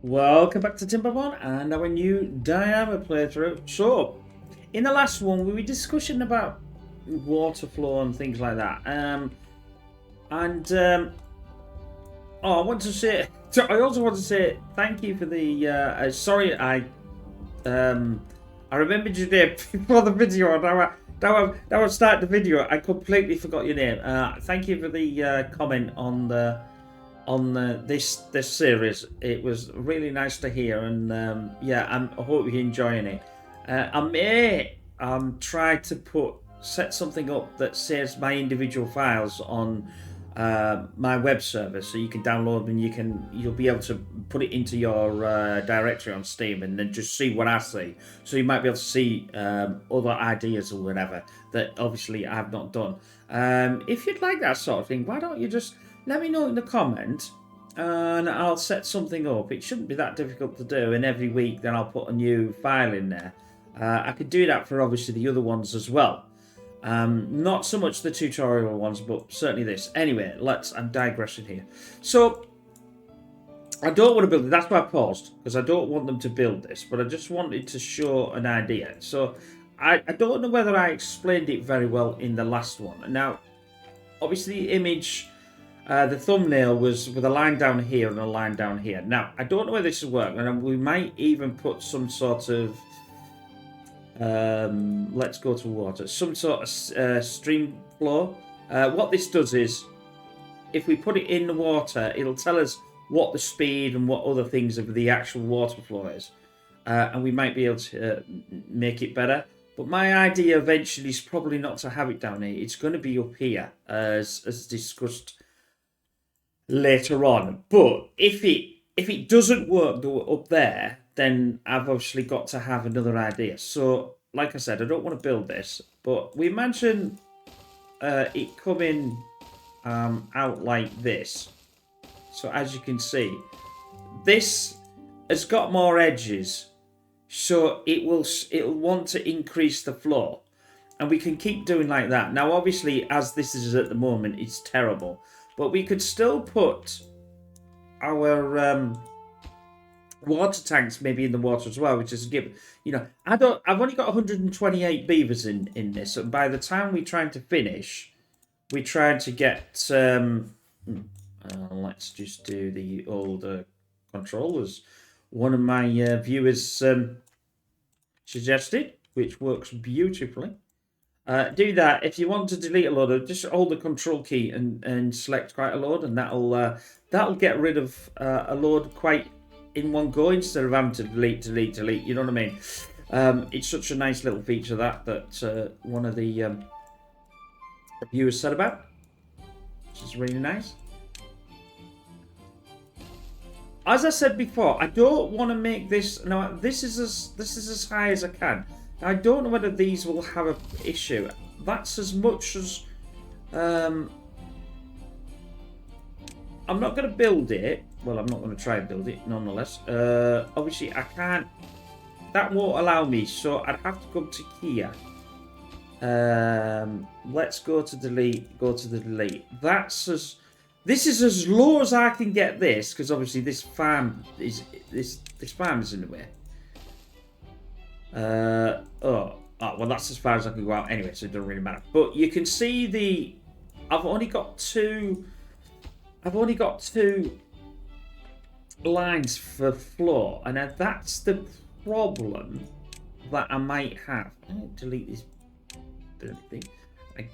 Welcome back to Timberborn and our new diorama playthrough. So, in the last one, we were discussing about water flow and things like that. Oh, I want to say. I also want to say thank you for the. Sorry, I remembered your name before the video. Now I start the video. I completely forgot your name. Thank you for the comment on this series. It was really nice to hear, and yeah, I hope you're enjoying it. I may try to set something up that saves my individual files on my web server, so you can download and you'll be able to put it into your directory on Steam, and then just see what I see. So you might be able to see other ideas or whatever that obviously I've not done. If you'd like that sort of thing, why don't you just let me know in the comment, and I'll set something up. It shouldn't be that difficult to do, and every week then I'll put a new file in there. I could do that for obviously the other ones as well. Not so much the tutorial ones, but certainly this. Anyway, I'm digressing here. So, I don't want to build it. That's why I paused, because I don't want them to build this, but I just wanted to show an idea. So, I don't know whether I explained it very well in the last one. Now, obviously the image, the thumbnail was with a line down here and a line down here. Now, I don't know whether this will work, and we might even put some sort of let's go to water, some sort of stream flow. What this does is, if we put it in the water, it'll tell us what the speed and what other things of the actual water flow is, and we might be able to make it better. But my idea eventually is probably not to have it down here. It's going to be up here, as discussed later on. But if it doesn't work up there, then I've obviously got to have another idea. So, like I said, I don't want to build this, but we imagine it coming out like this. So as you can see, this has got more edges, so it'll want to increase the flow, and we can keep doing like that. Now, obviously, as this is at the moment, it's terrible, but we could still put our water tanks maybe in the water as well, which is a given. You know, I've only got 128 beavers in this, and by the time we're trying to finish, we're trying to get let's just do the old controllers. One of my viewers suggested, which works beautifully. Do that. If you want to delete a load, just hold the control key and select quite a load, and that'll get rid of a load quite in one go, instead of having to delete. You know what I mean? It's such a nice little feature that one of the viewers said about, which is really nice. As I said before, I don't want to make this. No, this is as high as I can. I don't know whether these will have an issue. That's as much as I'm not going to build it. Well, I'm not going to try and build it, nonetheless. Obviously, I can't. That won't allow me, so I'd have to come to here. Let's go to delete. Go to the delete. This is as low as I can get this, because obviously this farm is in the way. Well, that's as far as I can go out anyway, so it doesn't really matter. But you can see I've only got two lines for floor, and that's the problem that I might have. Delete this thing.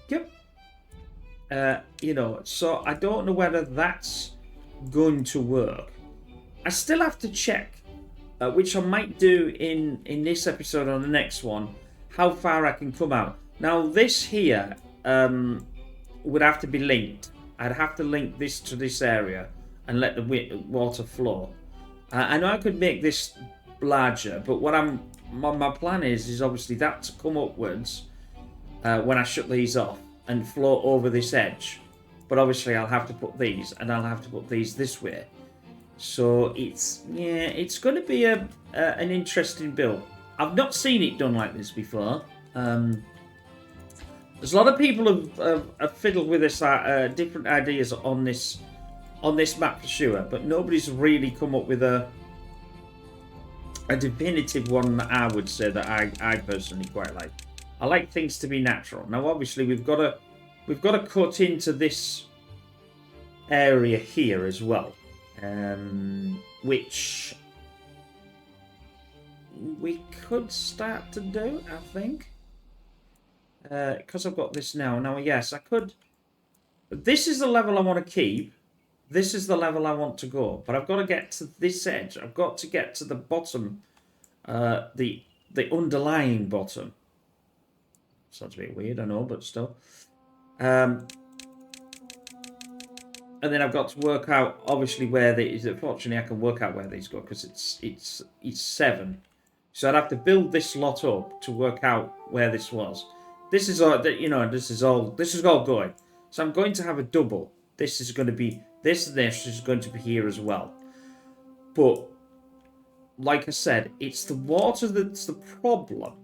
Yep. You know, so I don't know whether that's going to work. I still have to check, which I might do in this episode or the next one, how far I can come out. Now, this here would have to be linked. I'd have to link this to this area and let the water flow. I know I could make this larger, but my plan is obviously that to come upwards when I shut these off and flow over this edge. But obviously I'll have to put these, and I'll have to put these this way. So it's going to be an interesting build. I've not seen it done like this before. There's a lot of people have fiddled with this different ideas on this map for sure, but nobody's really come up with a a definitive one that I would say that I personally quite like. I like things to be natural. Now, obviously, we've got to cut into this area here as well, which we could start to do, I think, because I've got this now. Now, yes, I could. This is the level I want to keep. This is the level I want to go, but I've got to get to this edge. I've got to get to the bottom, the underlying bottom. Sounds a bit weird, I know, but still. And then I've got to work out, obviously, where these. Fortunately, I can work out where these go because it's 7. So I'd have to build this lot up to work out where this was. This is all, this is all going. So I'm going to have a double. This is going to be this is going to be here as well. But like I said, it's the water that's the problem.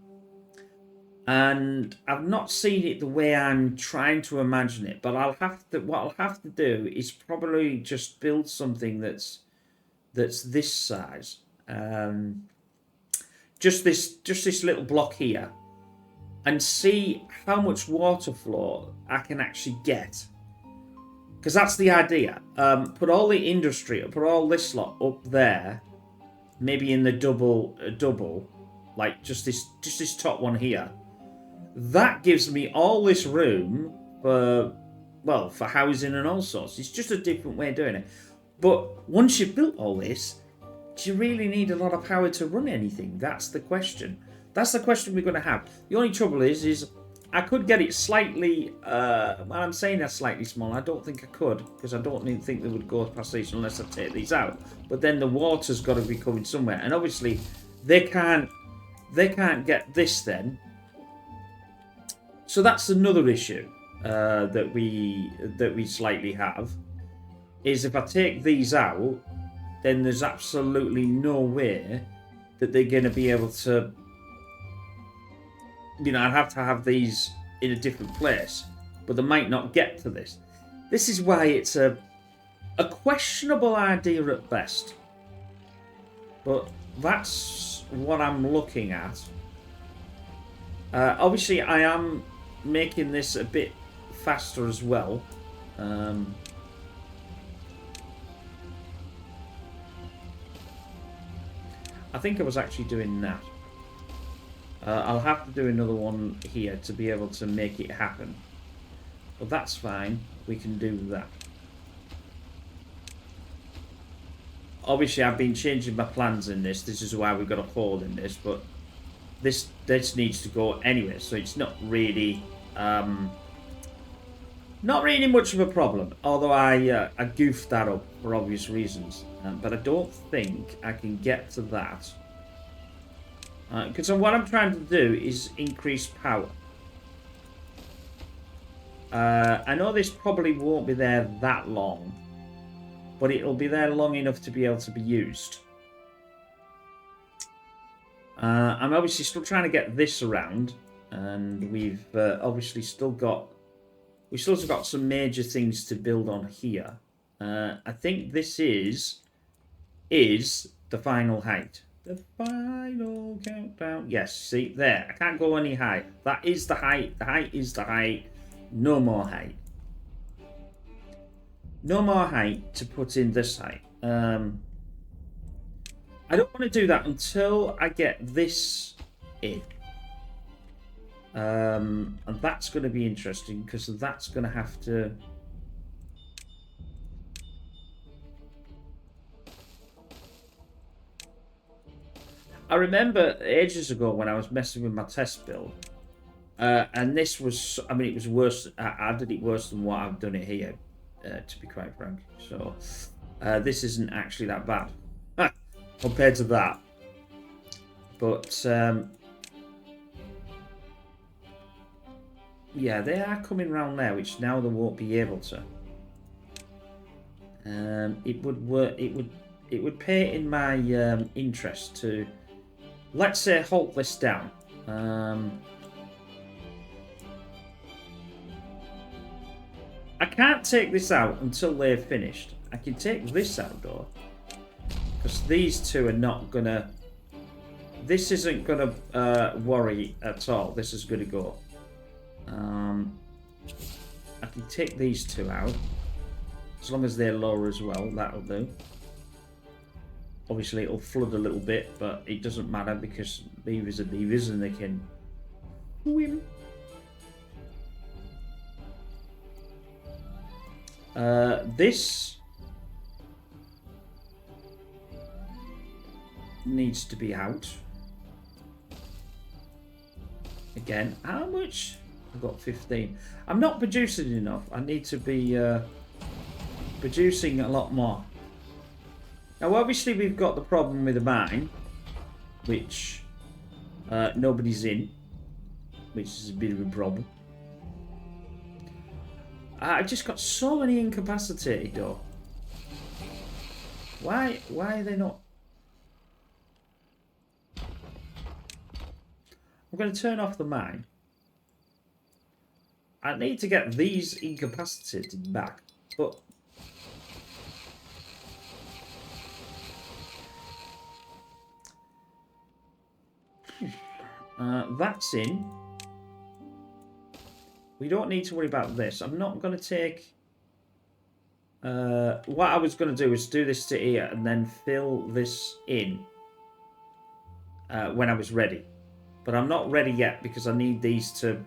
And I've not seen it the way I'm trying to imagine it, but what I'll have to do is probably just build something that's this size. Just this little block here, and see how much water flow I can actually get. Because that's the idea. Put all the industry, put all this lot up there, maybe in the double, like just this top one here. That gives me all this room for housing and all sorts. It's just a different way of doing it. But once you've built all this, do you really need a lot of power to run anything? That's the question. That's the question we're going to have. The only trouble is I could get it slightly, I'm saying that's slightly small. I don't think I could, because I don't even think they would go past these unless I take these out. But then the water's got to be coming somewhere. And obviously, they can't get this then. So that's another issue that we slightly have, is if I take these out, then there's absolutely no way that they're going to be able to, I'd have to have these in a different place, but they might not get to this. This is why it's a questionable idea at best. But that's what I'm looking at. Obviously, I am making this a bit faster as well. I think I was actually doing that. I'll have to do another one here to be able to make it happen. But that's fine. We can do that. Obviously, I've been changing my plans in this. This is why we've got a hole in this. But this needs to go anyway. So it's not really much of a problem. Although I goofed that up for obvious reasons. But I don't think I can get to that. Because what I'm trying to do is increase power. I know this probably won't be there that long, but it'll be there long enough to be able to be used. I'm obviously still trying to get this around, and we've obviously still got some major things to build on here. I think this is the final height. The final countdown. Yes, see, there. I can't go any higher. That is the height. The height is the height. No more height. No more height to put in this height. I don't want to do that until I get this in. And that's going to be interesting, because that's going to have to... I remember ages ago when I was messing with my test build, and this was, it was worse. I did it worse than what I've done it here, to be quite frank. So, this isn't actually that bad compared to that. But, yeah, they are coming round there, which now they won't be able to. It would work. It would pay in my interest to, let's say, halt this down. I can't take this out until they're finished. I can take this out though, because these two are not gonna this isn't going to worry at all. This is going to go. I can take these two out. As long as they're lower as well, that'll do. Obviously, it'll flood a little bit, but it doesn't matter because beavers are beavers and they can swim. This needs to be out. Again, how much? I've got 15. I'm not producing enough. I need to be producing a lot more. Now, obviously, we've got the problem with the mine, which nobody's in, which is a bit of a problem. I've just got so many incapacitated, though. Why are they not? I'm going to turn off the mine. I need to get these incapacitated back, but that's in. We don't need to worry about this. I'm not going to take... what I was going to do is do this to here and then fill this in when I was ready. But I'm not ready yet because I need these to...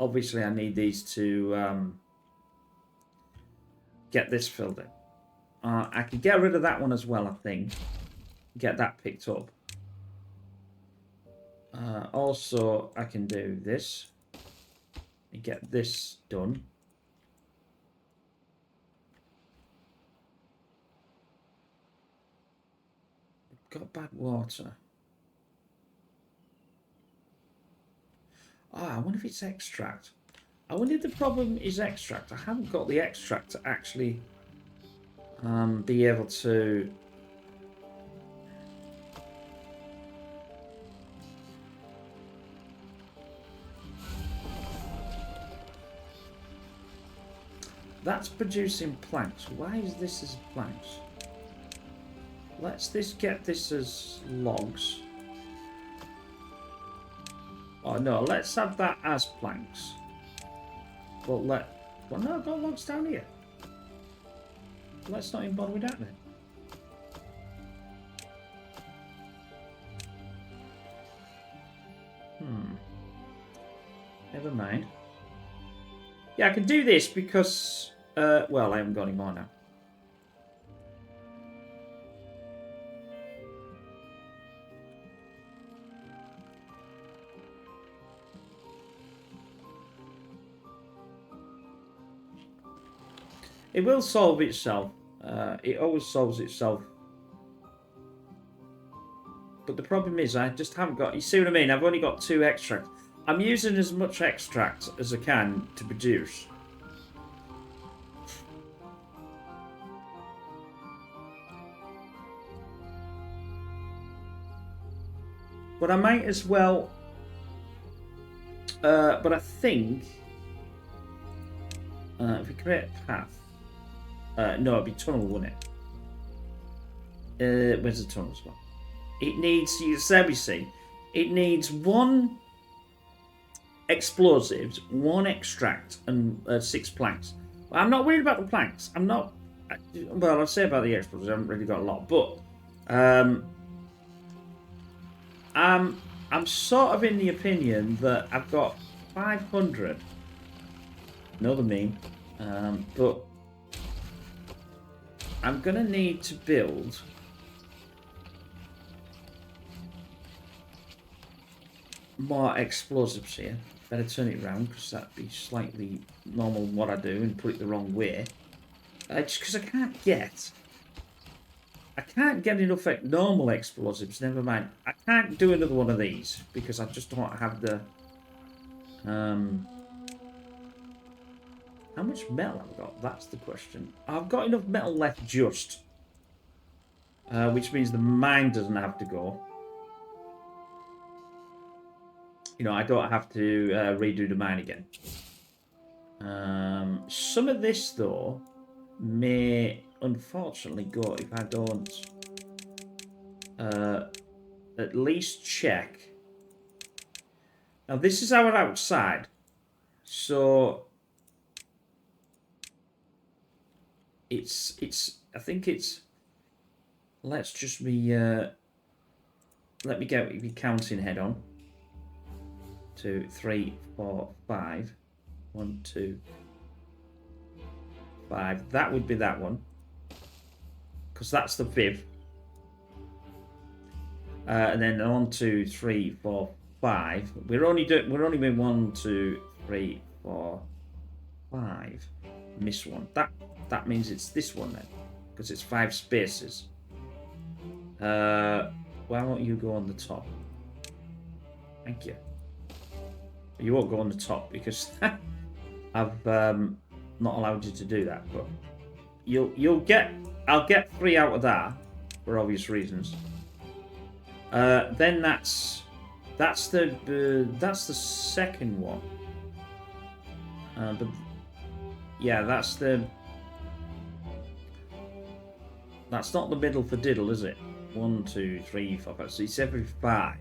Obviously, I need these to get this filled in. I could get rid of that one as well, I think. Get that picked up. Also, I can do this. And get this done. Got bad water. Ah, I wonder if it's extract. I wonder if the problem is extract. I haven't got the extract to actually be able to... That's producing planks. Why is this as planks? Let's get this as logs. Oh no, let's have that as planks. Well, no, I've got logs down here. Let's not even bother with that then. Never mind. Yeah, I can do this because, well, I haven't got any more now. It will solve itself. It always solves itself. But the problem is I just haven't got... You see what I mean? I've only got 2 extracts. I'm using as much extract as I can to produce. But I might as well... but I think... if we create a path... no, it'd be tunnel, wouldn't it? Where's the tunnel as well? It needs, let me see. It needs 1 explosives, 1 extract, and 6 planks. Well, I'm not worried about the planks. I'm not. Well, I'll say about the explosives. I haven't really got a lot, but I'm sort of in the opinion that I've got 500. Know what I mean? But I'm gonna need to build more explosives here. Better turn it around because that'd be slightly normal what I do and put it the wrong way. Just because I can't get enough normal explosives. Never mind. I can't do another one of these because I just don't have the. How much metal I've got? That's the question. I've got enough metal left just. Which means the mine doesn't have to go. You know, I don't have to redo the mine again. Some of this, though, may unfortunately go if I don't at least check. Now this is our outside. So I think it's, let's just be, let me get the counting head on. 2, 3, 4, 5. 1, 2, 5. That would be that one, because that's the 5th. And then 1, 2, 3, 4, 5. We're only doing 1, 2, 3, 4, 5. Miss one. That means it's this one then, because it's 5 spaces. Why won't you go on the top? Thank you. You won't go on the top because I've not allowed you to do that. But I'll get 3 out of that for obvious reasons. Then that's the second one. But yeah, that's not the middle for diddle, is it? 1, 2, 3, 4, 5. So it's every 5.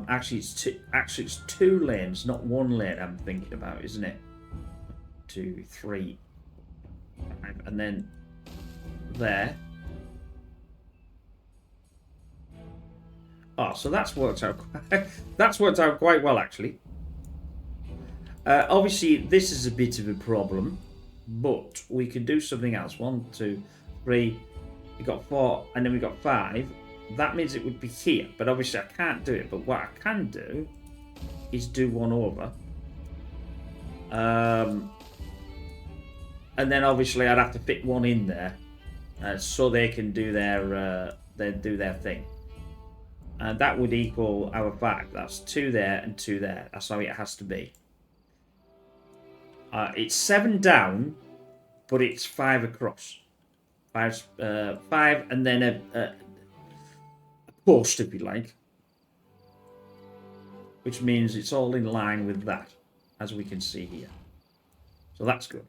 Actually, it's 2 lanes, not 1 lane. I'm thinking about, isn't it? 2, 3, 5, and then there. Oh, so that's worked out. That's worked out quite well, actually. Obviously, this is a bit of a problem, but we can do something else. 1, 2, 3. We got 4, and then we got 5. That means it would be here, but obviously I can't do it. But what I can do is do 1 over, and then obviously I'd have to fit 1 in there, so they can do their thing, and that would equal our 5. That's 2 there and 2 there. That's how it has to be. It's 7 down, but it's 5 across. 5, and then a post, if you like, which means it's all in line with that, as we can see here. So that's good.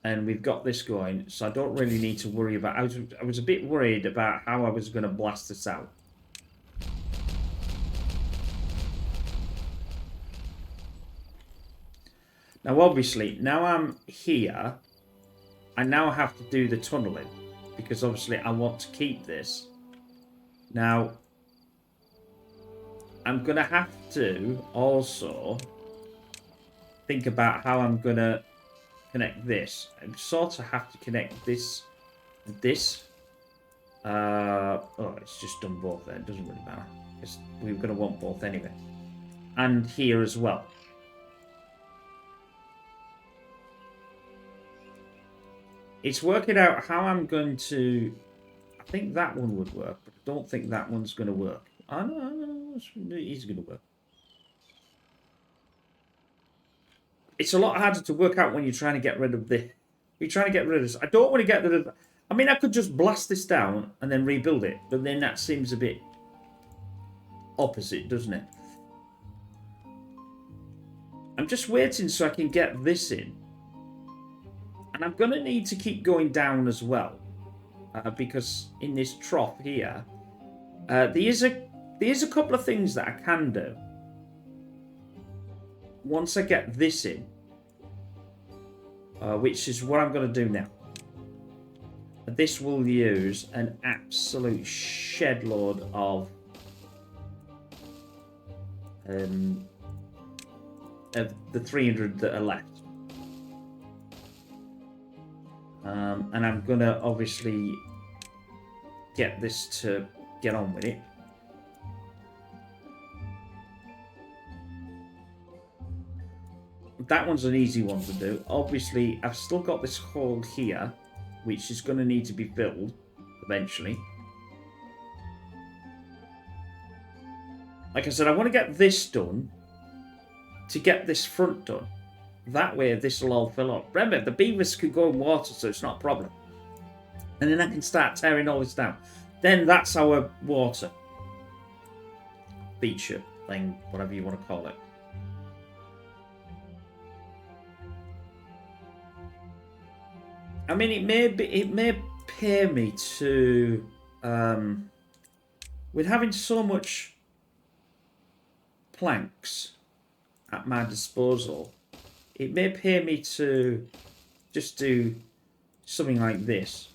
And we've got this going, so I don't really need to worry about. I was a bit worried about how I was going to blast this out. Now, obviously, now I'm here, I now have to do the tunneling, because obviously I want to keep this. Now, I'm going to have to also think about how I'm going to connect this. I sort of have to connect this and this. Oh, it's just done both there. It doesn't really matter. We're going to want both anyway. And here as well. It's working out how I'm going to... I think that one would work, but I don't think that one's going to work. I know, it is going to work. It's a lot harder to work out when you're trying to get rid of this. You're trying to get rid of this. I don't want to get rid of... I mean, I could just blast this down and then rebuild it, but then that seems a bit opposite, doesn't it? I'm just waiting so I can get this in. And I'm going to need to keep going down as well. Because in this trough here, there is a couple of things that I can do. Once I get this in, which is what I'm going to do now. This will use an absolute shed load of the 300 that are left. And I'm going to obviously get this to get on with it. That one's an easy one to do. Obviously, I've still got this hole here, which is going to need to be filled eventually. Like I said, I want to get this done to get this front done. That way, this will all fill up. Remember, the beavers could go in water, so it's not a problem. And then I can start tearing all this down. Then that's our water feature thing, whatever you want to call it. I mean, it may pay me to with having so much planks at my disposal, it may pay me to just do something like this.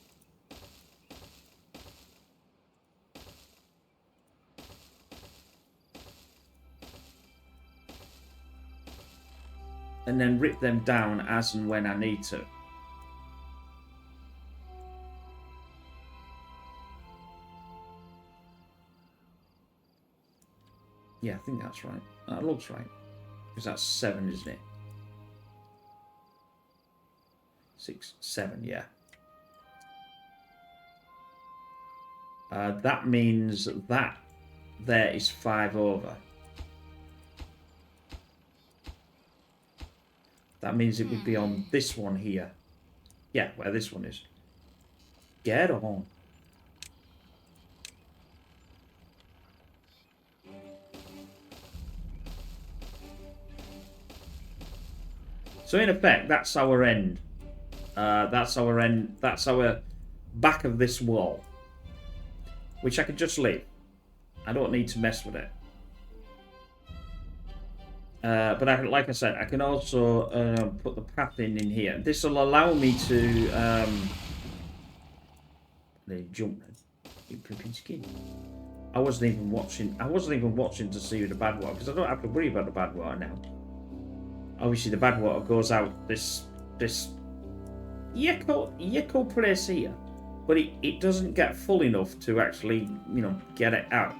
And then rip them down as and when I need to. Yeah, I think that's right. That looks right. Because that's 7, isn't it? 6, 7, yeah. That means that there is 5 over. That means it would be on this one here. Yeah, where this one is. Get on. So in effect, that's our end. That's our end. That's our back of this wall. Which I can just leave. I don't need to mess with it. But like I said, I can also put the path in here. This will allow me to jump. You flipping skin. I wasn't even watching. I wasn't even watching to see the bad water because I don't have to worry about the bad water now. Obviously, the bad water goes out this yucko place here, but it doesn't get full enough to actually get it out.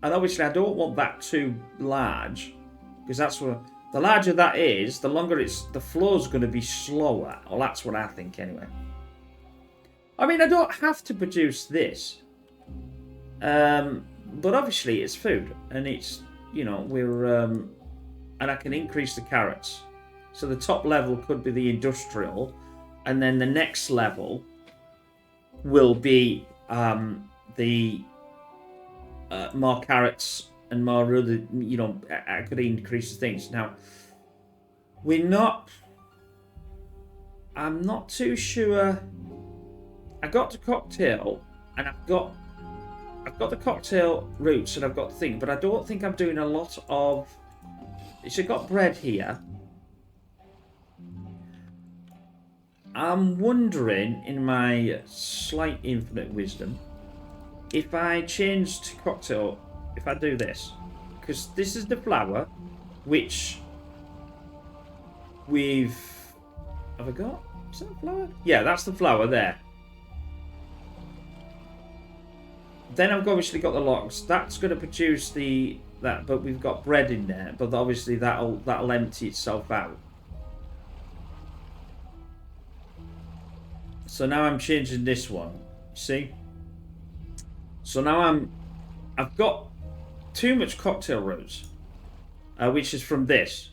And obviously I don't want that too large, because that's where the larger that is, the longer the flow's going to be slower. Well, that's what I think anyway. I mean, I don't have to produce this, but obviously it's food, and it's we're and I can increase the carrots. So the top level could be the industrial, and then the next level will be the more carrots and more other, I could increase the things. Now, I'm not too sure. I got the cocktail, and I've got the cocktail roots, and I've got the thing, but I don't think I'm doing a lot of. So I've got bread here. I'm wondering, in my slight infinite wisdom, if I change to cocktail, if I do this, because this is the flour, which have I got? Is that flour? Yeah, that's the flour there. Then I've obviously got the logs. That's going to produce that, but we've got bread in there. But obviously that'll empty itself out. So now I'm changing this one. See? So now I've got too much cocktail roots, which is from this.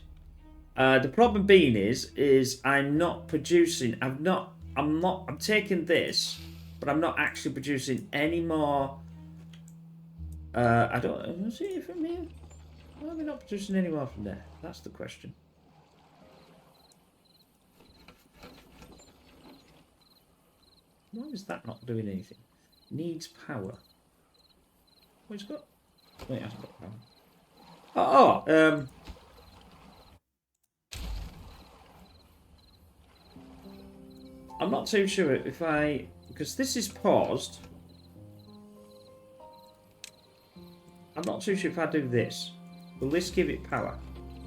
The problem being is I'm not producing. I'm taking this, but I'm not actually producing any more. I don't see it from here. Why are we not producing any more from there? That's the question. Why is that not doing anything? Needs power. What it's got? Wait, it hasn't got power. I'm not too sure if because this is paused. I'm not too sure if I do this. Will this give it power?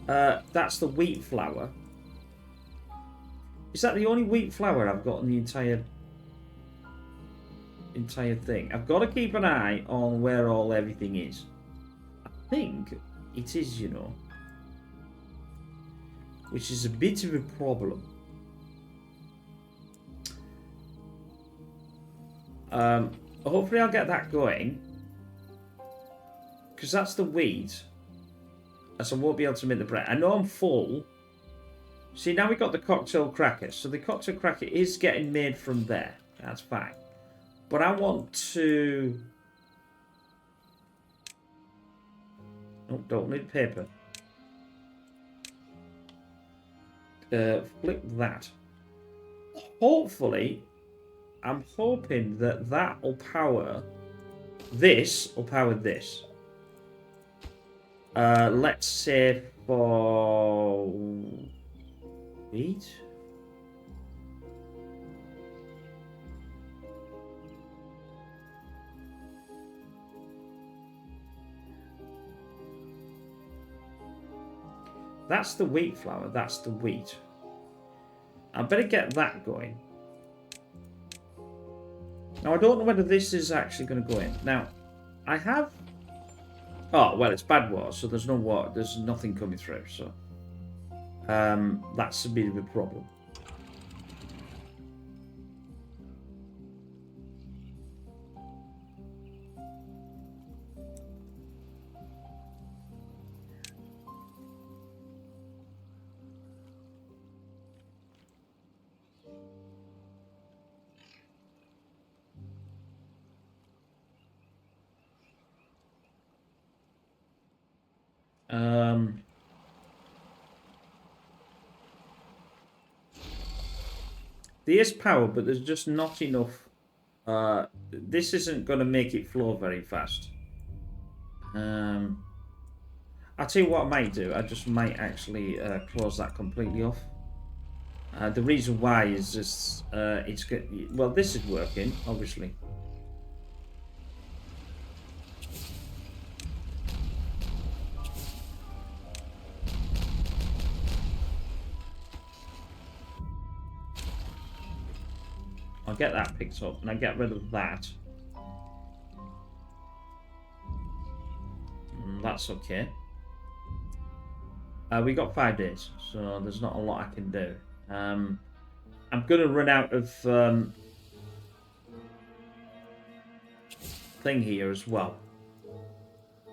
That's the wheat flour. Is that the only wheat flour I've got in the entire thing? I've got to keep an eye on where everything is. I think it is, which is a bit of a problem. Hopefully I'll get that going, because that's the wheat, so I won't be able to make the bread. I know I'm full. See, now we've got the cocktail cracker, so the cocktail cracker is getting made from there. That's fine. But I want to... Oh, don't need paper. Flip that. hopefully, I'm hoping that that will power this, will power this. Let's say for wheat. That's the wheat flour, that's the wheat. I better get that going. Now, I don't know whether this is actually going to go in. Now, I have... Oh, well, it's bad water, so there's no water. There's nothing coming through, so... that's a bit of a problem. There is power, but there's just not enough. This isn't going to make it flow very fast. I'll tell you what I might do. I just might actually close that completely off. The reason why is just it's good. Well, this is working, obviously. I'll get that picked up, and I get rid of that. That's okay. We got 5 days, so there's not a lot I can do. I'm going to run out of thing here as well.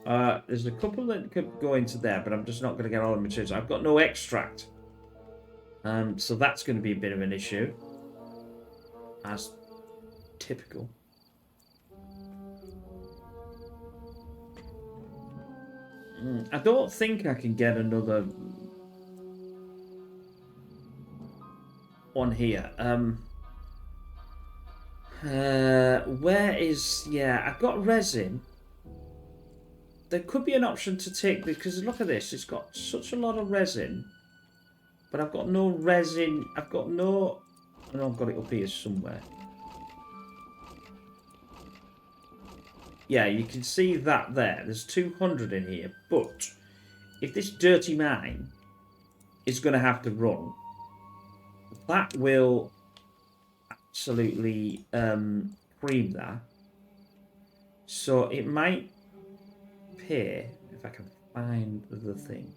There's a couple that could go into there, but I'm just not going to get all the materials. I've got no extract. So that's going to be a bit of an issue. As typical. I don't think I can get another one here. Where is... Yeah, I've got resin. There could be an option to take this, because look at this. It's got such a lot of resin. But I've got no resin. I've got no... I know I've got it up here somewhere. Yeah, you can see that there. There's 200 in here. But if this dirty mine is going to have to run, that will absolutely cream that. So it might pay if I can find the thing.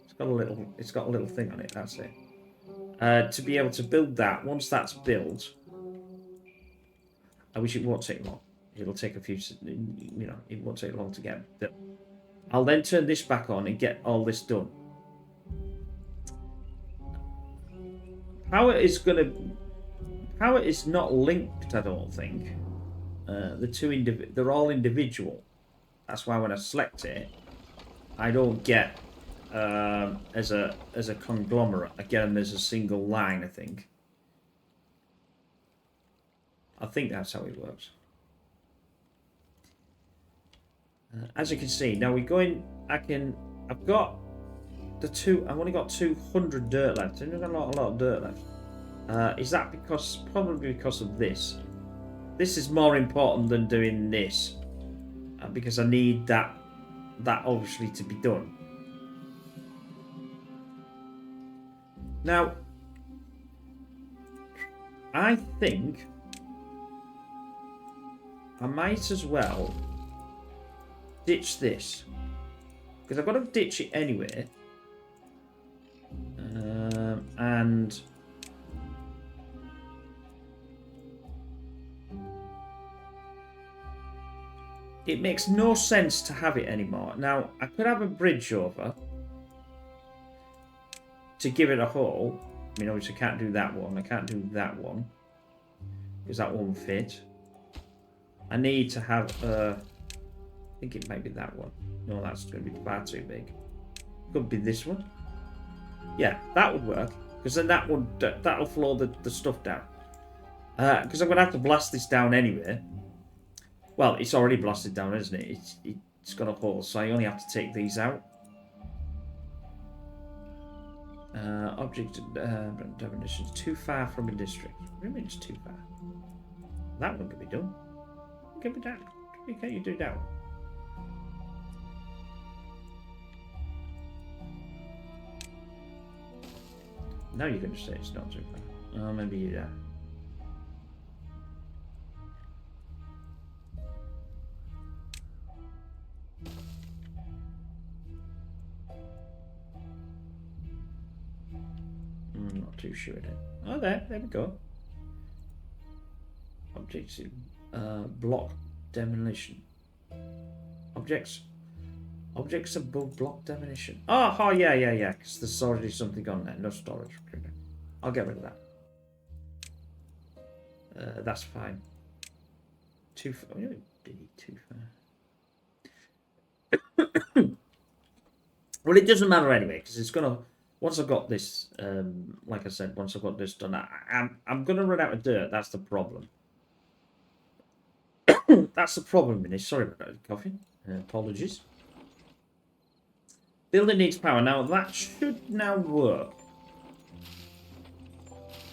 It's got a little thing on it. That's it. To be able to build that, once that's built, I wish it won't take long. It'll take a few, you know, it won't take long to get built. I'll then turn this back on and get all this done. Power is not linked, I don't think. The two they're all individual. That's why when I select it, I don't get as a conglomerate. I get them as a single line, I think. I think that's how it works. As you can see, now we're going. I've got the two. I've only got 200 dirt left. I've got a lot of dirt left. Is that probably because of this? This is more important than doing this, because I need that obviously to be done. Now, I think I might as well ditch this, because I've got to ditch it anyway, and it makes no sense to have it anymore. Now, I could have a bridge over to give it a hole. I mean, obviously I can't do that one. I can't do that one, because that won't fit. I need to have I think it might be that one. No, that's going to be far too big. Could be this one. Yeah, that would work. because then that'll flow the stuff down. Because I'm going to have to blast this down anyway. Well, it's already blasted down, isn't it? It's got a hole, so I only have to take these out. Object definition is too far from a district. What do you mean it's too far? That one can be done. It can be done. Can't you do that one? Now you're going to say it's not too far. Oh, maybe you are. Not too sure then. Oh, there we go. Objects in block demolition. Objects above block demolition. Oh, yeah. Because there's already something on there. No storage. I'll get rid of that. That's fine. Too far. Too far. Well, it doesn't matter anyway, because it's gonna. Once I've got this, like I said, once I've got this done, I'm gonna run out of dirt. That's the problem. That's the problem in this. Sorry about that, coffee. Apologies. Building needs power. Now that should now work.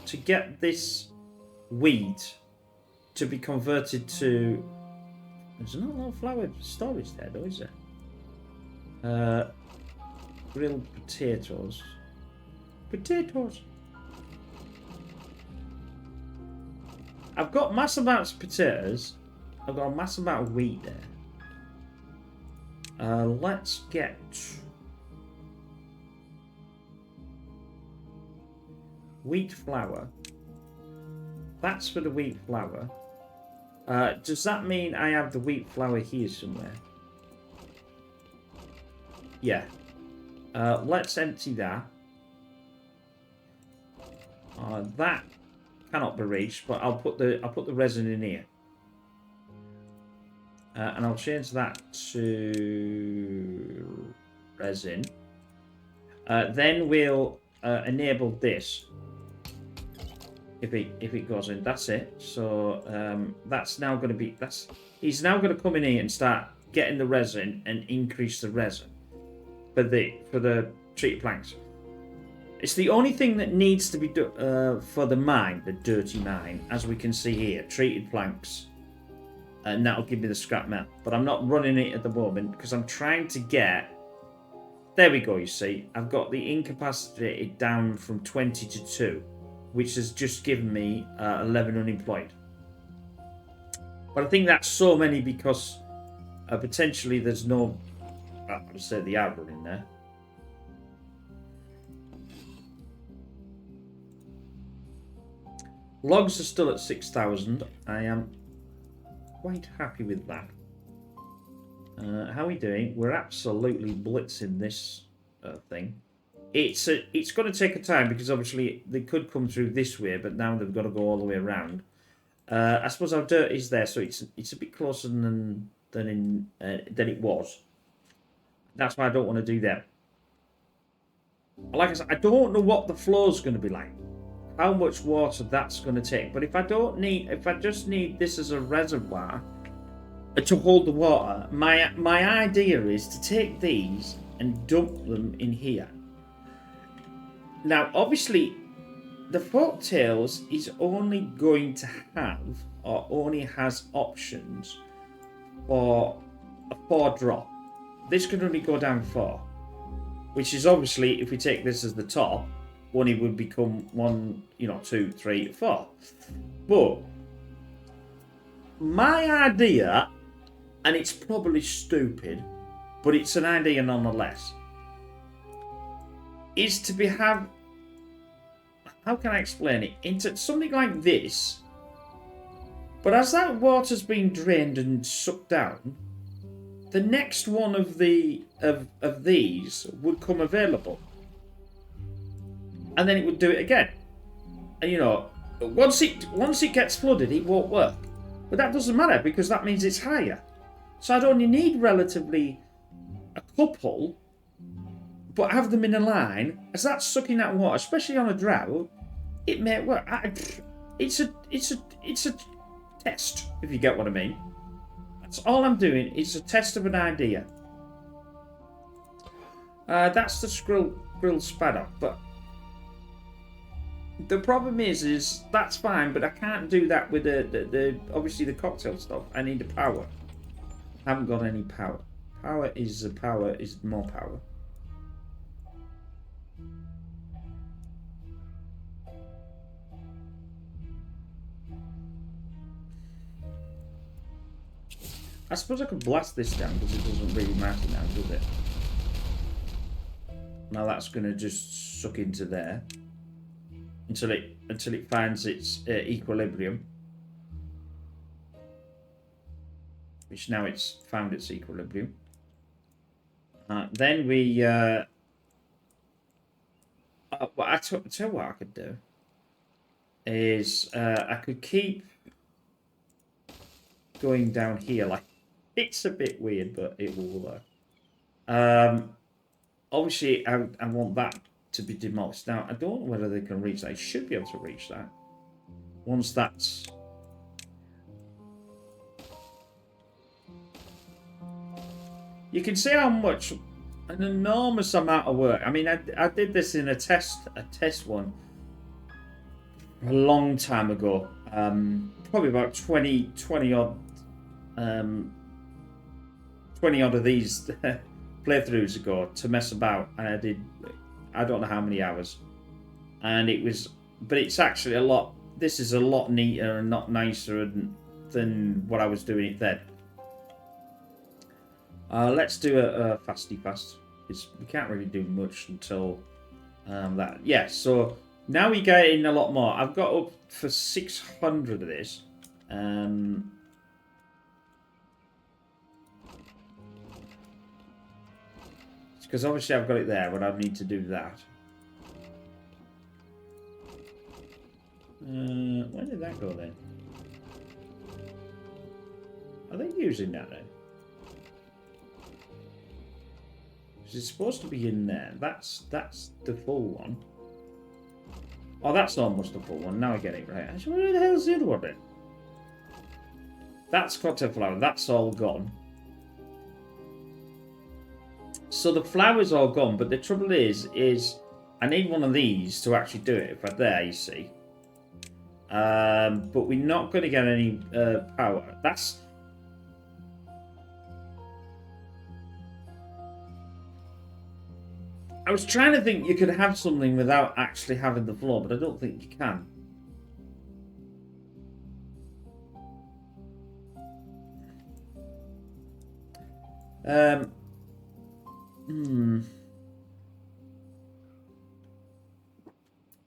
To get this weed to be converted to... There's not a lot of flower storage there though, is there? Grilled potatoes. Potatoes! I've got massive amounts of potatoes. I've got a massive amount of wheat there. Let's get... wheat flour. That's for the wheat flour. Does that mean I have the wheat flour here somewhere? Yeah. Let's empty that. That cannot be reached, but I'll put the resin in here. And I'll change that to resin. Then we'll enable this. If it goes in, that's it. So that's now going to be he's now going to come in here and start getting the resin and increase the resin for the treated planks. It's the only thing that needs to be done for the mine, the dirty mine, as we can see here, treated planks, and that'll give me the scrap metal. But I'm not running it at the moment because I'm trying to get. There we go. You see, I've got the incapacitated down from 20 to 2. Which has just given me 11 unemployed. But I think that's so many because potentially there's no... I would say the arbor in there. Logs are still at 6,000. I am quite happy with that. How are we doing? We're absolutely blitzing this thing. It's going to take a time because obviously they could come through this way, but now they've got to go all the way around. I suppose our dirt is there, so it's a bit closer than it was. That's why I don't want to do that. Like I said, I don't know what the flow's going to be like, how much water that's going to take. But if I just need this as a reservoir to hold the water, my idea is to take these and dump them in here. Now, obviously, the Folktales is only going to have, or only has options for a 4 drop. This can only go down 4, which is obviously, if we take this as the top, one, it would become 1, 2, 3, 4. But my idea, and it's probably stupid, but it's an idea nonetheless, is to have, how can I explain it, into something like this, but as that water's being drained and sucked down, the next one of these would come available, and then it would do it again. And once it gets flooded, it won't work. But that doesn't matter because that means it's higher. So I'd only need relatively a couple, but have them in a line, as that's sucking that water, especially on a drought, it may work. It's a test, if you get what I mean. That's all I'm doing. It's a test of an idea. That's the grill spaddock, but the problem is that's fine, but I can't do that with the obviously the cocktail stuff. I need the power. I haven't got any power. Power is more power. I suppose I could blast this down because it doesn't really matter now, does it? Now that's going to just suck into there until it finds its equilibrium, which now it's found its equilibrium. Then we well, I tell you what I could do is I could keep going down here. Like, it's a bit weird, but it will work. Obviously, I want that to be demolished. Now, I don't know whether they can reach that. They should be able to reach that. Once that's... You can see how much, an enormous amount of work. I mean, I did this in a test one a long time ago. Probably about 20 odd of these playthroughs ago to mess about, and I did I don't know how many hours, and it was, but it's actually a lot. This is a lot neater and not nicer than what I was doing it then. Let's do a fasty fast, because we can't really do much until that. Yeah, so now we get in a lot more. I've got up for 600 of this. Because obviously I've got it there, but I need to do that. Where did that go then? Are they using that then? It's supposed to be in there. That's the full one. Oh, that's almost the full one. Now I get it right. Actually, where the hell's the other one then? That's cocktail flower. That's all gone. So the flower's all gone, but the trouble is I need one of these to actually do it. If I'm there, you see. But we're not going to get any power. That's... I was trying to think you could have something without actually having the floor, but I don't think you can.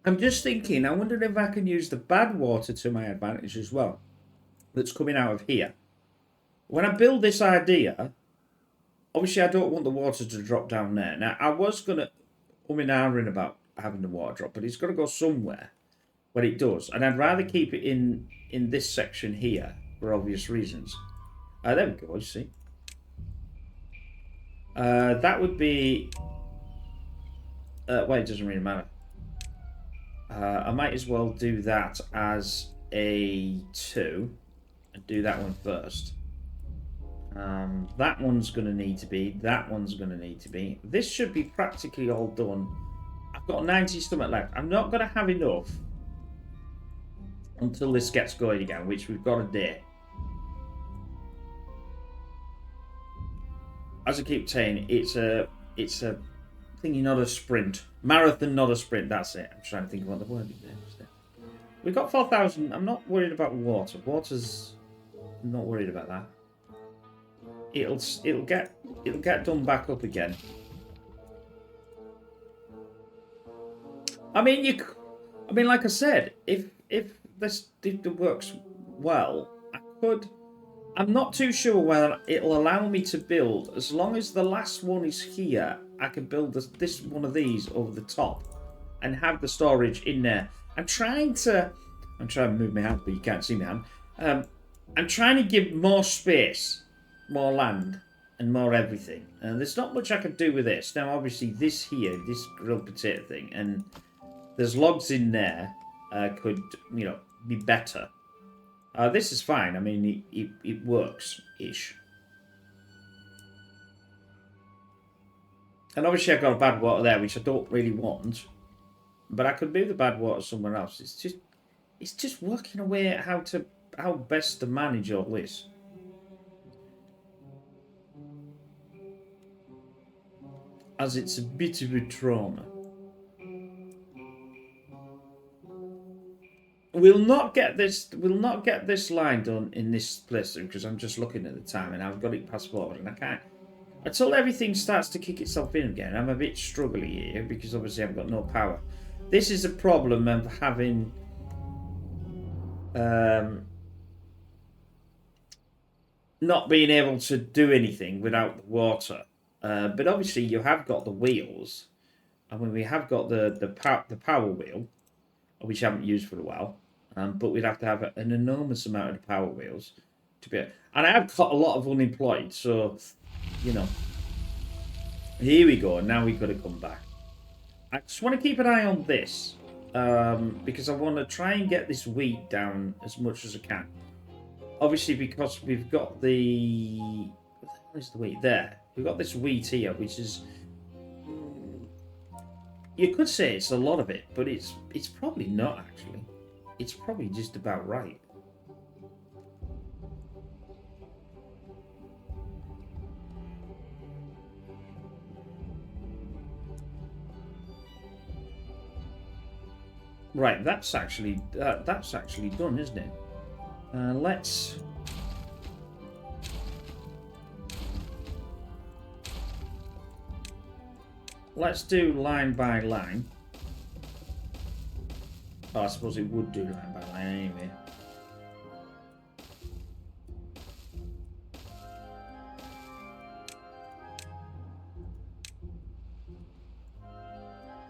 I'm just thinking, I wonder if I can use the bad water to my advantage as well. That's coming out of here. When I build this idea, obviously I don't want the water to drop down there. Now, I was going to and ahhing about having the water drop, but it's got to go somewhere when it does. And I'd rather keep it in this section here for obvious reasons. There we go, you see. That would be... well, it doesn't really matter. I might as well do that as a 2 and do that one first. That one's going to need to be. That one's going to need to be. This should be practically all done. I've got 90 stomach left. I'm not going to have enough until this gets going again, which we've got a day. As I keep saying, it's a thingy, not a sprint. Marathon, not a sprint. That's it. I'm trying to think of what the word is. We've got 4,000. I'm not worried about water. I'm not worried about that. It'll get done back up again. I mean, like I said, if this works well, I could. I'm not too sure whether it'll allow me to build. As long as the last one is here, I can build this one of these over the top and have the storage in there. I'm trying to move my hand, but you can't see my hand. I'm trying to give more space, more land and more everything. And there's not much I can do with this. Now, obviously, this here, this grilled potato thing, and there's logs in there, could, you know, be better. This is fine. I mean, it works-ish. And obviously I've got bad water there, which I don't really want. But I could move the bad water somewhere else. It's just working away at how best to manage all this. As it's a bit of a trauma. We'll not get this line done in this playthrough because I'm just looking at the time and I've got it past forward and I can't. Until everything starts to kick itself in again, I'm a bit struggling here because obviously I've got no power. This is a problem of having not being able to do anything without the water. But obviously you have got the wheels. I mean, we have got the power wheel, which I haven't used for a while. But we'd have to have an enormous amount of power wheels to be. And I have got a lot of unemployed, so you know. Here we go. Now we've got to come back. I just want to keep an eye on this because I want to try and get this wheat down as much as I can. Obviously, because we've got the where's the wheat there? We've got this wheat here, which is. You could say it's a lot of it, but it's probably not actually. It's probably just about right. Right, that's actually done, isn't it? Let's do line by line. Oh, I suppose it would do line by line anyway.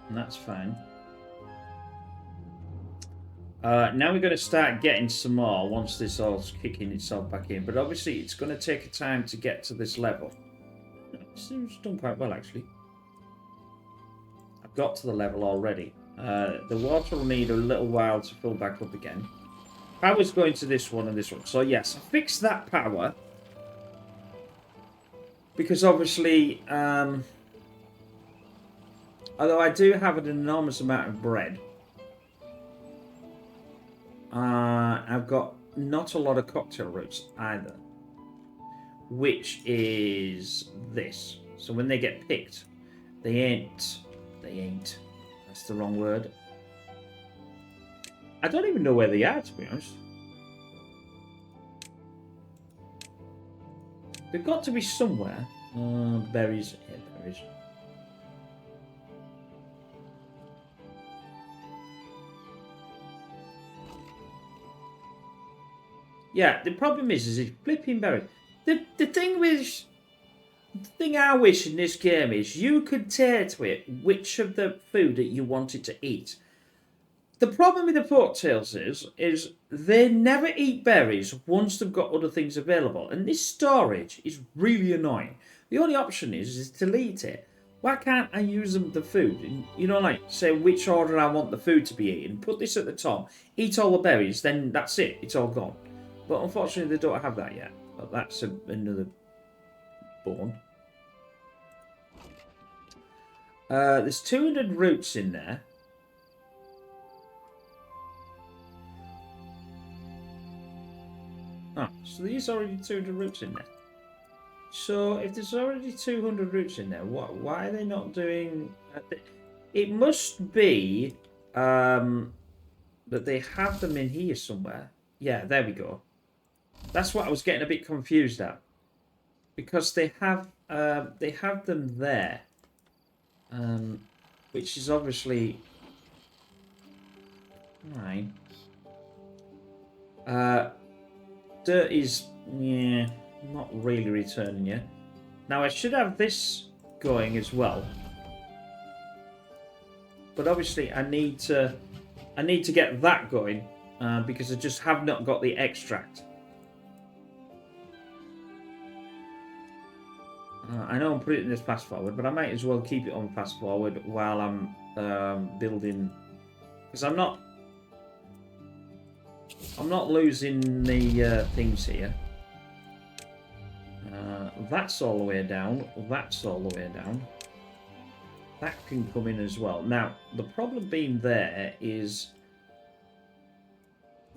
And that's fine. Now we're going to start getting some more once this all's kicking itself back in. But obviously it's going to take a time to get to this level. It's done quite well, actually. I've got to the level already. The water will need a little while to fill back up again. Power's going to this one and this one. So yes, I fixed that power. Because obviously, although I do have an enormous amount of bread, I've got not a lot of cocktail roots either. Which is this. So when they get picked, they ain't. That's the wrong word. I don't even know where they are, to be honest. They've got to be somewhere. Berries. Yeah, berries. Yeah, the problem is it's flipping berries. The thing I wish in this game is you could say to it which of the food that you want it to eat. The problem with the forktails is they never eat berries once they've got other things available. And this storage is really annoying. The only option is to delete it. Why can't I use the food? And, you know, like, say which order I want the food to be eaten. Put this at the top. Eat all the berries. Then that's it. It's all gone. But unfortunately, they don't have that yet. But that's another bone. There's 200 roots in there. Oh, so there's already 200 roots in there. So if there's already 200 roots in there, why are they not doing... It must be that they have them in here somewhere. Yeah, there we go. That's what I was getting a bit confused at. Because they have them there. Which is obviously... Fine. Dirt is... Yeah, not really returning yet. Now I should have this going as well. But obviously I need to get that going. Because I just have not got the extract. I know I'm putting this fast forward, but I might as well keep it on fast forward while I'm building, because I'm not losing the things here. That's all the way down. That's all the way down. That can come in as well. Now, the problem being there is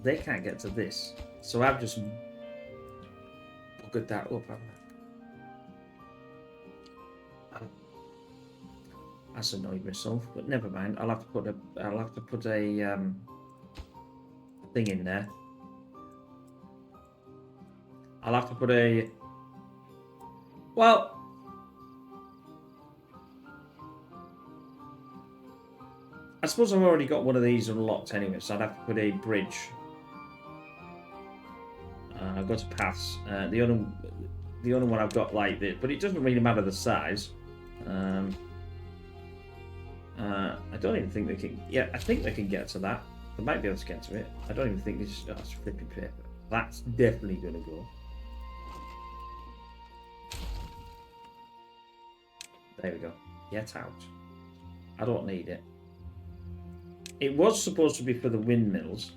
they can't get to this. So I've just buggered that up, haven't I? That's annoyed myself, but never mind. I'll have to put a thing in there. I'll have to put a, well, I suppose I've already got one of these unlocked anyway, so I'd have to put a bridge. I've got to pass. The other one I've got like this, but it doesn't really matter the size. I don't even think they can. Yeah, I think they can get to that. They might be able to get to it. I don't even think this. Oh, it's flipping paper. That's definitely going to go. There we go. Get out. I don't need it. It was supposed to be for the windmills.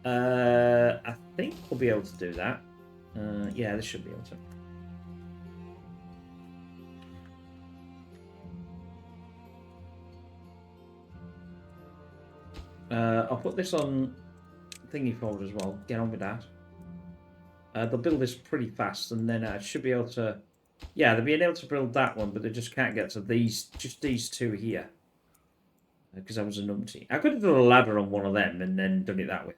I think we'll be able to do that. Yeah, they should be able to. I'll put this on thingy forward as well. Get on with that. They'll build this pretty fast, and then I should be able to. Yeah, they'll be able to build that one, but they just can't get to these. Just these two here, because I was a numpty. I could have done a ladder on one of them and then done it that way.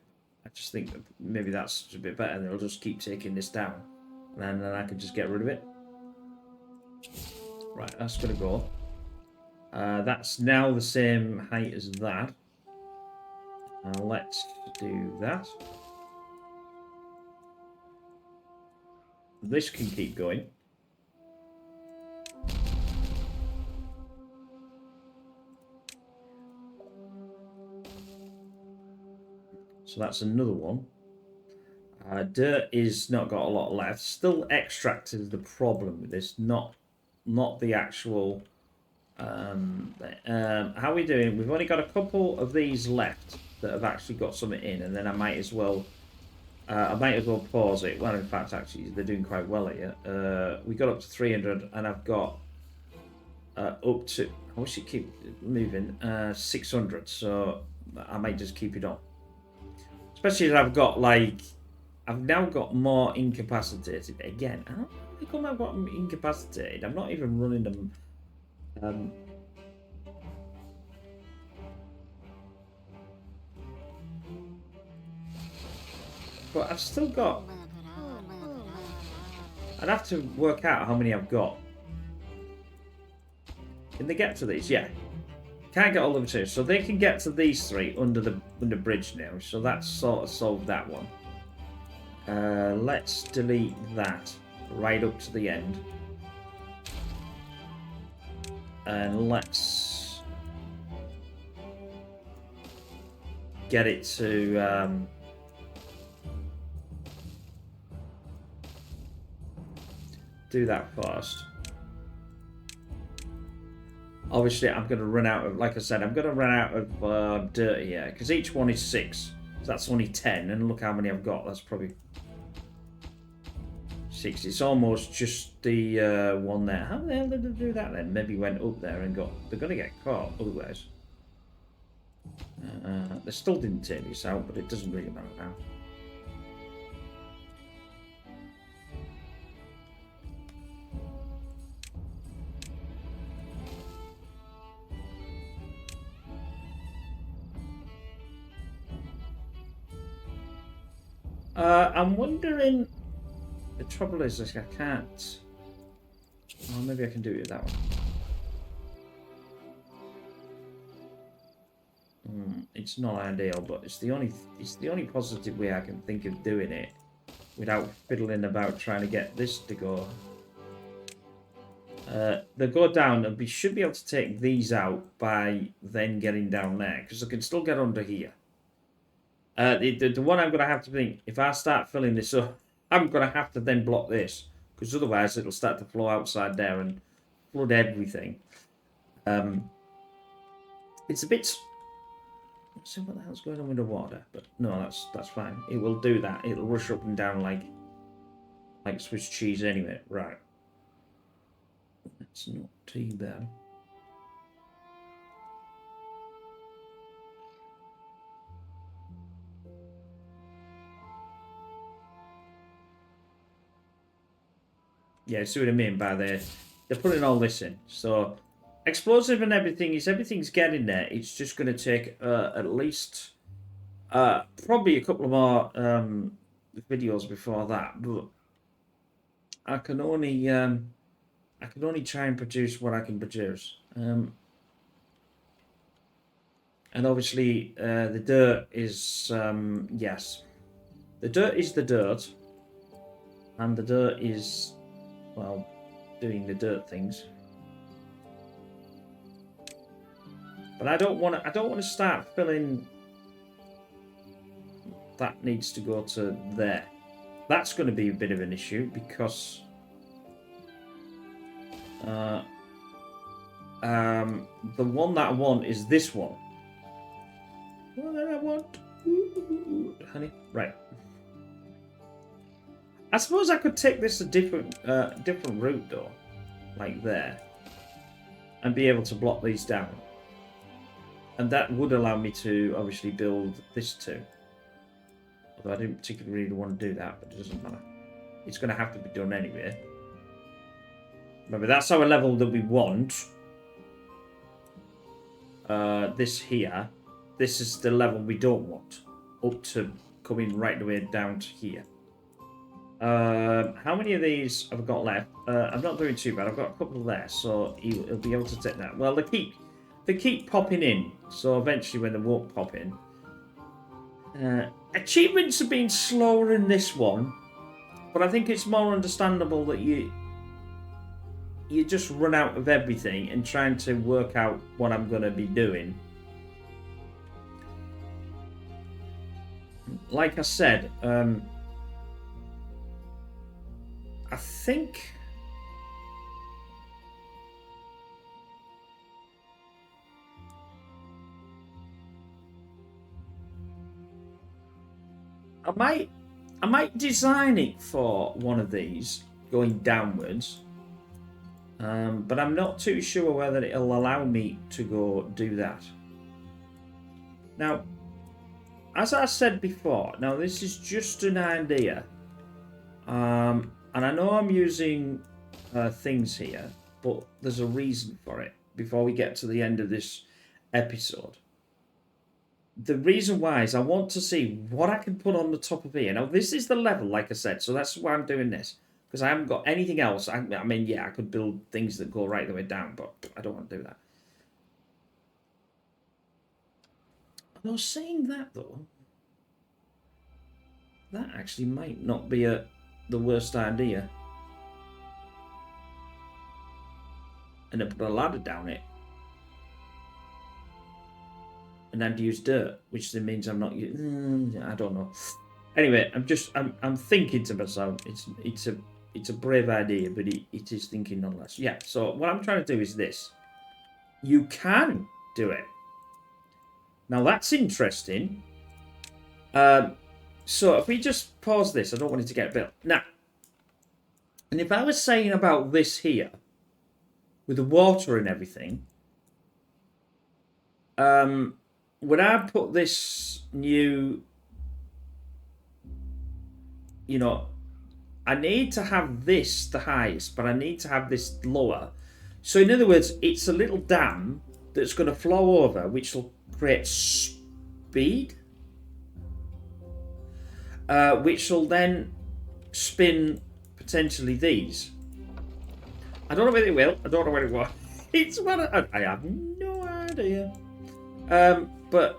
I just think that maybe that's a bit better. They'll just keep taking this down, and then I can just get rid of it. Right, that's gonna go. That's now the same height as that. Let's do that. This can keep going. So that's another one. Dirt is not got a lot left. Still extract is the problem with this, not the actual. How are we doing? We've only got a couple of these left that have actually got something in, and then I might as well pause it. Well, in fact, actually, they're doing quite well here. We got up to 300, and I've got up to. I wish it keep moving. 600, so I might just keep it on. Especially that I've got I've now got more incapacitated again. I don't know how come I've got them incapacitated. I'm not even running them. But I've still got. I'd have to work out how many I've got. Can they get to these? Yeah. Can't get all of them too. So they can get to these three under the bridge now. So that's sort of solved that one. Let's delete that right up to the end. And let's get it to do that first. Obviously, I'm going to run out of, like I said, I'm going to run out of dirt here, because each one is 6. So that's only 10, and look how many I've got. That's probably 6. It's almost just the one there. How the hell did they do that then? Maybe went up there and got. They're going to get caught otherwise. They still didn't take this out, but it doesn't really matter now. I'm wondering. The trouble is, I can't. Oh, maybe I can do it with that one. It's not ideal, but it's the only positive way I can think of doing it without fiddling about trying to get this to go. They go down, and we should be able to take these out by then getting down there, because I can still get under here. The one I'm going to have to think, if I start filling this up, I'm going to have to then block this, because otherwise it'll start to flow outside there and flood everything. It's a bit... Let's see what the hell's going on with the water. But no, that's fine. It will do that. It'll rush up and down like Swiss cheese anyway. Right. That's not too bad. Yeah, see what I mean by they're putting all this in. So explosive and everything's getting there. It's just going to take at least probably a couple of more videos before that. But I can only try and produce what I can produce. And obviously the dirt is yes, the dirt is the dirt, and the dirt is, well, doing the dirt things. But I don't want to start filling. That needs to go to there. That's going to be a bit of an issue because the one that I want is this one. What that I want, honey. Right. I suppose I could take this a different route though, like there, and be able to block these down, and that would allow me to obviously build this too. Although I didn't particularly really want to do that, but it doesn't matter. It's going to have to be done anyway. Remember, that's our level that we want. This here, this is the level we don't want, up to coming right the way down to here. How many of these have I got left? I'm not doing too bad. I've got a couple there, so he'll be able to take that. Well, they keep popping in, so eventually when they won't pop in. Achievements have been slower in this one, but I think it's more understandable that you just run out of everything and trying to work out what I'm going to be doing. Like I said, I think I might design it for one of these going downwards, but I'm not too sure whether it'll allow me to go do that. Now, as I said before, now this is just an idea. And I know I'm using things here, but there's a reason for it before we get to the end of this episode. The reason why is I want to see what I can put on the top of here. Now, this is the level, like I said, so that's why I'm doing this. Because I haven't got anything else. I mean, yeah, I could build things that go right the way down, but I don't want to do that. Although saying that, though, that actually might not be the worst idea. And then put a ladder down it. And I'd use dirt, which then means I'm not using... I don't know. Anyway, I'm thinking to myself, it's a brave idea, but it is thinking nonetheless. Yeah, so what I'm trying to do is this. You can do it. Now that's interesting. So if we just pause this, I don't want it to get built. Now, and if I was saying about this here, with the water and everything, when I put this new, you know, I need to have this the highest, but I need to have this lower. So in other words, it's a little dam that's going to flow over, which will create speed, which will then spin potentially these. I don't know whether it will. I don't know whether it will. It's what I have no idea. But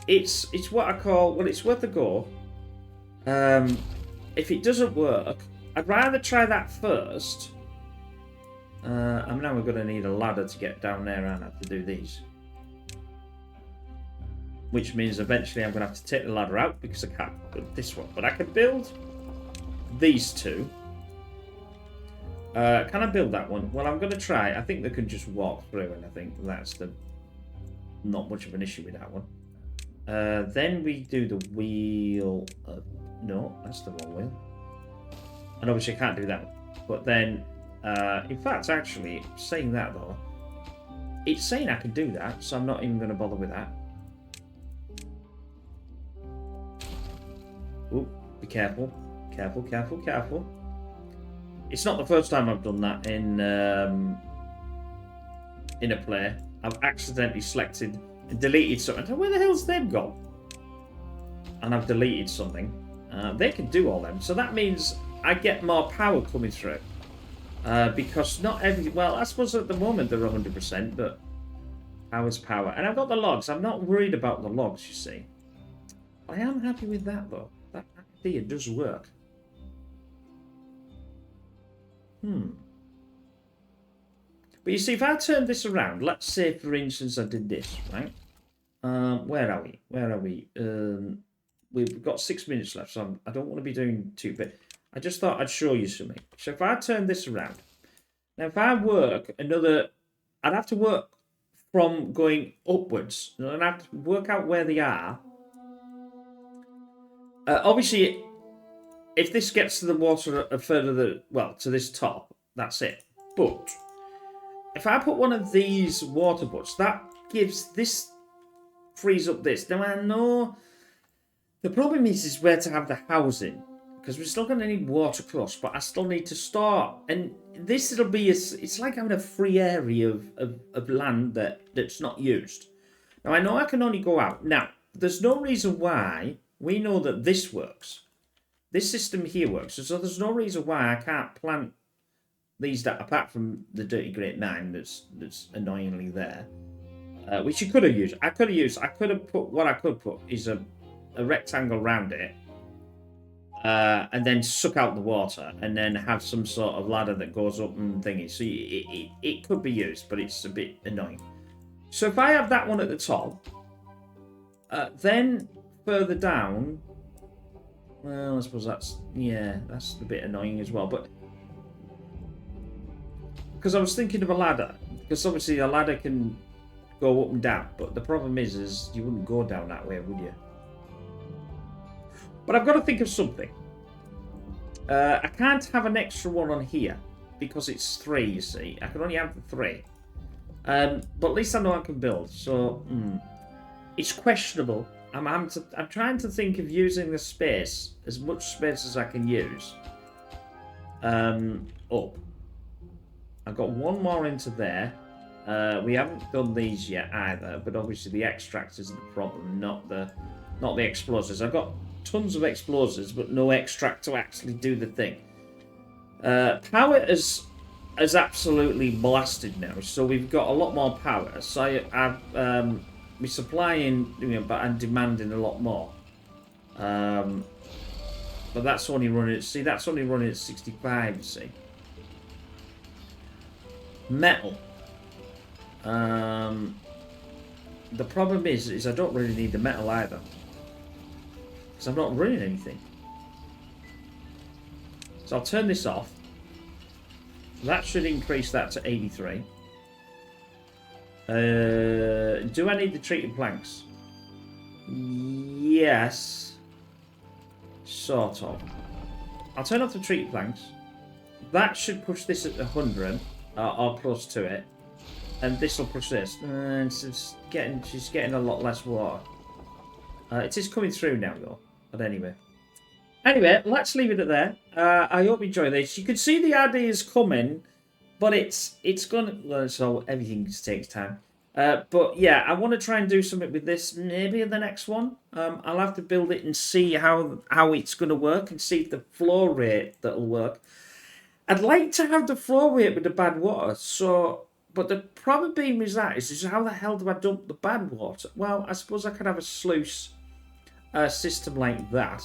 it's what I call, well, it's worth a go. If it doesn't work, I'd rather try that first. I'm now going to need a ladder to get down there and have to do these. which means eventually I'm going to have to take the ladder out because I can't build this one. But I can build these two. Can I build that one? Well, I'm going to try. I think they can just walk through, and I think that's not much of an issue with that one. Then we do the wheel. No, that's the wrong wheel. And obviously I can't do that one. But then, in fact, actually, saying that though, it's saying I can do that, so I'm not even going to bother with that. Oh, be careful. Careful, careful, careful. It's not the first time I've done that in a play. I've accidentally selected and deleted something. Where the hell's them gone? And I've deleted something. They can do all them. So that means I get more power coming through. Because not every... Well, I suppose at the moment they're 100%, but power's power. And I've got the logs. I'm not worried about the logs, you see. I am happy with that, though. That idea does work. But you see, if I turn this around, let's say, for instance, I did this, right? Where are we? Where are we? We've got 6 minutes left, so I don't want to be doing too bad. I just thought I'd show you something. So if I turn this around, now if I work another, I'd have to work from going upwards. And I'd have to work out where they are. Obviously, if this gets to the water further, to this top, that's it. But if I put one of these water butts, that gives this, frees up this. Now I know the problem is where to have the housing, because we're still going to need water across, but I still need to start. And this it'll be it's like having a free area of land that's not used. Now I know I can only go out. Now there's no reason why we know that this works. This system here works, so there's no reason why I can't plant these that, apart from the dirty great nine that's annoyingly there, which you could have used. I could have put what I could put is a rectangle around it, and then suck out the water, and then have some sort of ladder that goes up and thingy. So it could be used, but it's a bit annoying. So if I have that one at the top, then further down. Well, I suppose that's a bit annoying as well. But because I was thinking of a ladder, because obviously a ladder can go up and down, but the problem is you wouldn't go down that way, would you? But I've got to think of something. I can't have an extra one on here because it's 3. You see, I can only have the 3. But at least I know I can build. So it's questionable. I'm trying to think of using the space, as much space as I can use, up. I've got one more into there. We haven't done these yet either, but obviously the extract is the problem, not the explosives. I've got tons of explosives, but no extract to actually do the thing. Power is absolutely blasted now, so we've got a lot more power. So we're supplying, but I'm demanding a lot more. But that's only running. See, that's only running at 65. You see. Metal. The problem is I don't really need the metal either, because I'm not running anything. So I'll turn this off. That should increase that to 83. Do I need the treated planks? Yes. Sort of. I'll turn off the treated planks. That should push this at 100, or close to it. And this will push this. She's getting a lot less water. It is coming through now, though. But anyway. Anyway, let's leave it at there. I hope you enjoy this. You can see the ideas coming, but it's gonna. So everything takes time. But yeah, I want to try and do something with this. Maybe in the next one. I'll have to build it and see how it's going to work, and see if the flow rate that'll work. I'd like to have the flow rate with the bad water. So. But the problem being is how the hell do I dump the bad water? Well, I suppose I could have a sluice system like that.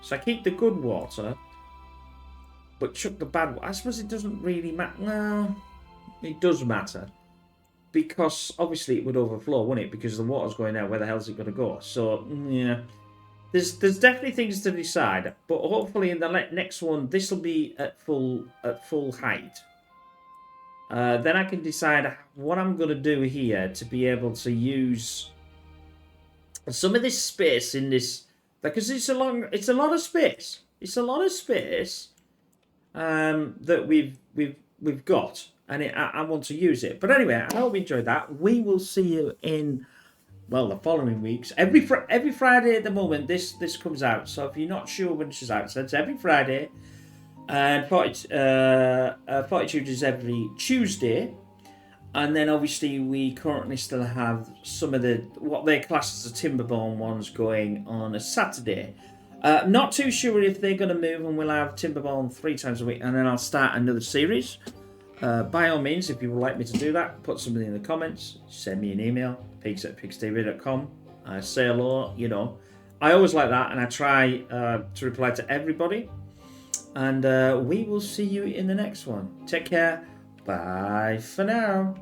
So I keep the good water, but chuck the bad water. I suppose it doesn't really matter. No, it does matter. because obviously it would overflow, wouldn't it? Because the water's going out. Where the hell's it going to go? So yeah, there's definitely things to decide. But hopefully in the next one, this will be at full height. Then I can decide what I'm going to do here to be able to use some of this space in this, because it's a lot of space. It's a lot of space that we've got, and I want to use it. But anyway, I hope you enjoyed that. We will see you in, well, the following weeks. Every Friday at the moment, this comes out. So if you're not sure when this is out, so it's every Friday, and Fortitude is every Tuesday. And then obviously we currently still have some of the what they class as the Timberborn ones going on a Saturday. Not too sure if they're going to move, and we'll have Timberborn 3 times a week, and then I'll start another series. By all means, if you would like me to do that, put something in the comments, send me an email, pigs@pigstv.com. Say hello, you know. I always like that, and I try to reply to everybody. And we will see you in the next one. Take care. Bye for now.